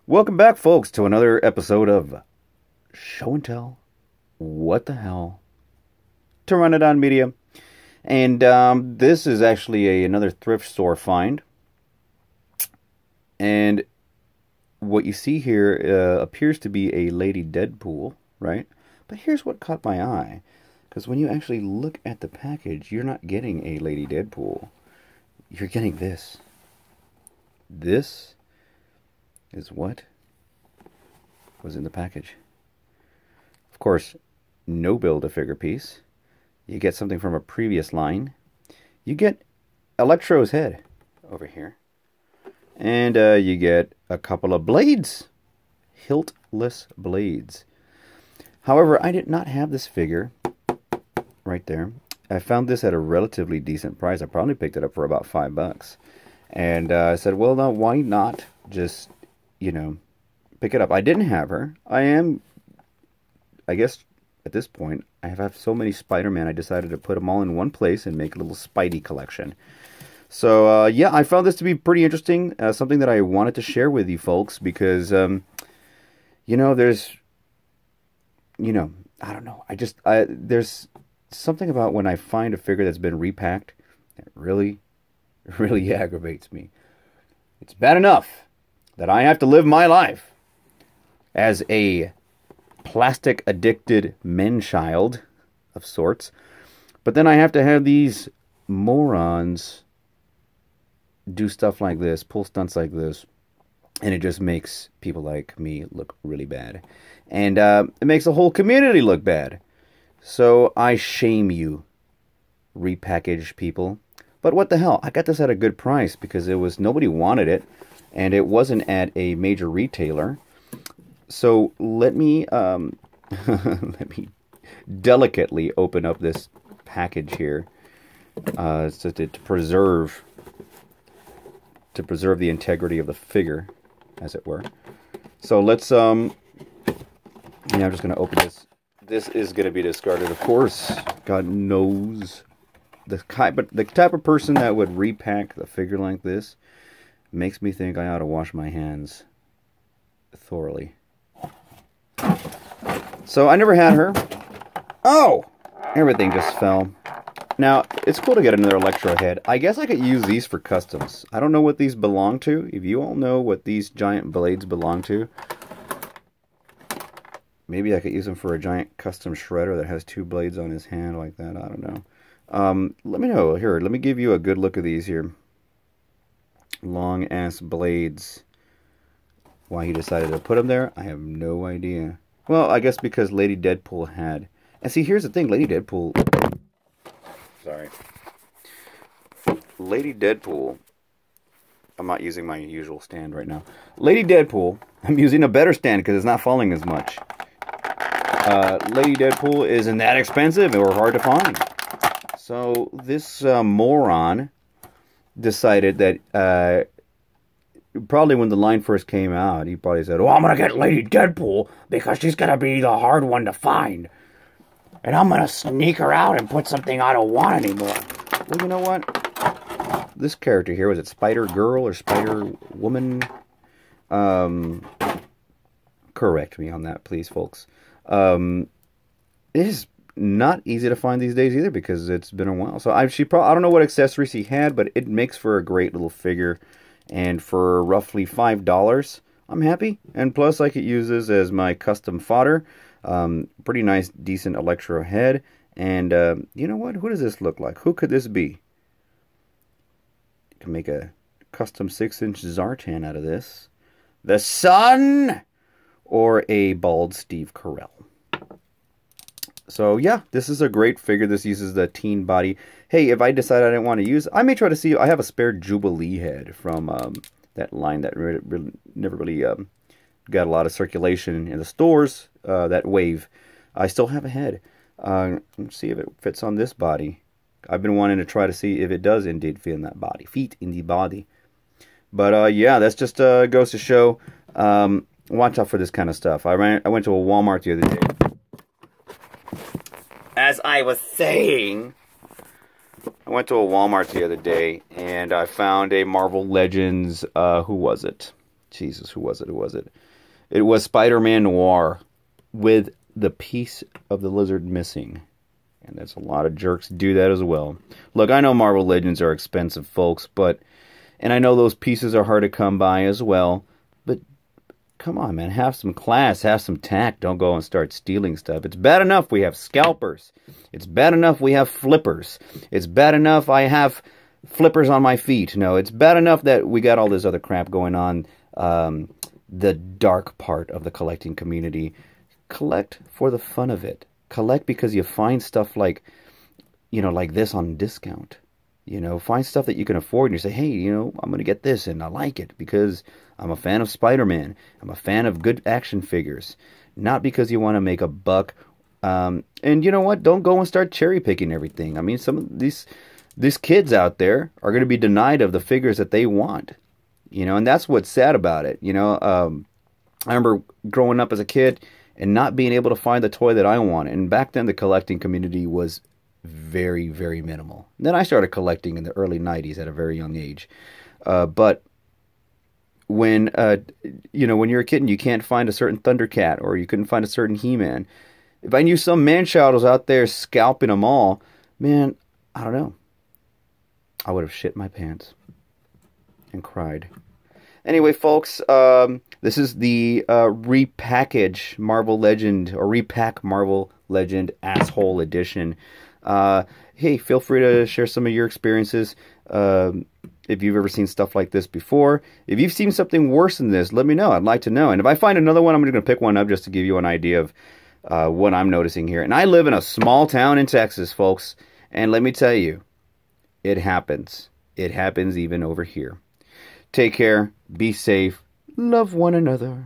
Welcome back, folks, to another episode of Show and Tell What the Hell to Run It On Media. And this is actually another thrift store find. And what you see here appears to be a Lady Deadpool, right? But here's what caught my eye. Because when you actually look at the package, you're not getting a Lady Deadpool. You're getting this. This is what was in the package. Of course, no Build-A-Figure piece. You get something from a previous line. You get Electro's head over here. And you get a couple of blades. Hiltless blades. However, I did not have this figure right there. I found this at a relatively decent price. I probably picked it up for about $5. And I said, well, now, why not just, pick it up? I didn't have her. I guess, at this point, I have so many Spider-Man, I decided to put them all in one place and make a little Spidey collection. So, yeah, I found this to be pretty interesting. Something that I wanted to share with you folks because, there's, I don't know. There's something about when I find a figure that's been repacked that really aggravates me. It's bad enough that I have to live my life as a plastic addicted manchild of sorts, but then I have to have these morons do stuff like this, pull stunts like this, and it just makes people like me look really bad, and it makes the whole community look bad. So I shame you, repackaged people. But what the hell? I got this at a good price because nobody wanted it, and it wasn't at a major retailer. So let me let me delicately open up this package here, so to preserve the integrity of the figure, as it were. So let's I'm just gonna open this. This is gonna be discarded, of course. God knows. The type of person that would repack the figure like this makes me think I ought to wash my hands thoroughly. So I never had her. Oh! Everything just fell. Now, it's cool to get another Electro head. I guess I could use these for customs. I don't know what these belong to. If you all know what these giant blades belong to, maybe I could use them for a giant custom shredder that has two blades on his hand like that. I don't know. Let me know. Here, let me give you a good look at these here. Long ass blades. Why he decided to put them there, I have no idea. Well, I guess because Lady Deadpool had. And see, here's the thing. Lady Deadpool. Sorry. Lady Deadpool. I'm not using my usual stand right now. Lady Deadpool. I'm using a better stand because it's not falling as much. Lady Deadpool isn't that expensive or hard to find. So this moron decided that probably when the line first came out, he probably said, "Oh, I'm gonna get Lady Deadpool because she's gonna be the hard one to find, and I'm gonna sneak her out and put something I don't want anymore." Well, you know what? This character here, was it Spider Girl or Spider Woman? Correct me on that, please, folks. It is not easy to find these days either because it's been a while. So I don't know what accessories he had, but it makes for a great little figure. And for roughly $5, I'm happy. And plus, I could use this as my custom fodder. Pretty nice, decent Electro head. And you know what? Who does this look like? Who could this be? You can make a custom 6-inch Zartan out of this. The Sun! Or a bald Steve Carell. So yeah, this is a great figure. This uses the teen body. Hey, if I decide I didn't want to use it, I may try to see. I have a spare Jubilee head from that line that never really got a lot of circulation in the stores. That wave. I still have a head. Let's see if it fits on this body. I've been wanting to try to see if it does indeed fit in that body. Feet in the body. But yeah, that's just goes to show. Watch out for this kind of stuff. I went to a Walmart the other day. As I was saying, I went to a Walmart the other day and I found a Marvel Legends, who was it? Jesus, who was it? Who was it? It was Spider-Man Noir with the piece of the lizard missing. And there's a lot of jerks do that as well. Look, I know Marvel Legends are expensive, folks, and I know those pieces are hard to come by as well, but come on, man, have some class, have some tact. Don't go and start stealing stuff. It's bad enough we have scalpers. It's bad enough we have flippers. It's bad enough I have flippers on my feet. No, it's bad enough that we got all this other crap going on. The dark part of the collecting community. Collect for the fun of it. Collect because you find stuff like, like this on discount. Find stuff that you can afford and you say, hey, I'm going to get this and I like it because I'm a fan of Spider-Man. I'm a fan of good action figures. Not because you want to make a buck. And you know what? Don't go and start cherry picking everything. I mean, some of these kids out there are going to be denied of the figures that they want. And that's what's sad about it. I remember growing up as a kid and not being able to find the toy that I wanted. And back then, the collecting community was very, very minimal. And then I started collecting in the early 90s at a very young age. But when you're a kid and you can't find a certain Thundercat or you couldn't find a certain He-Man, if I knew some manchild was out there scalping them all, man, I don't know. I would have shit my pants and cried. Anyway, folks, this is the repackage Marvel Legend, or repack Marvel Legend Asshole Edition. Hey, feel free to share some of your experiences. If you've ever seen stuff like this before. If you've seen something worse than this, let me know. I'd like to know. And if I find another one, I'm going to pick one up just to give you an idea of what I'm noticing here. And I live in a small town in Texas, folks. And let me tell you, it happens. It happens even over here. Take care. Be safe. Love one another.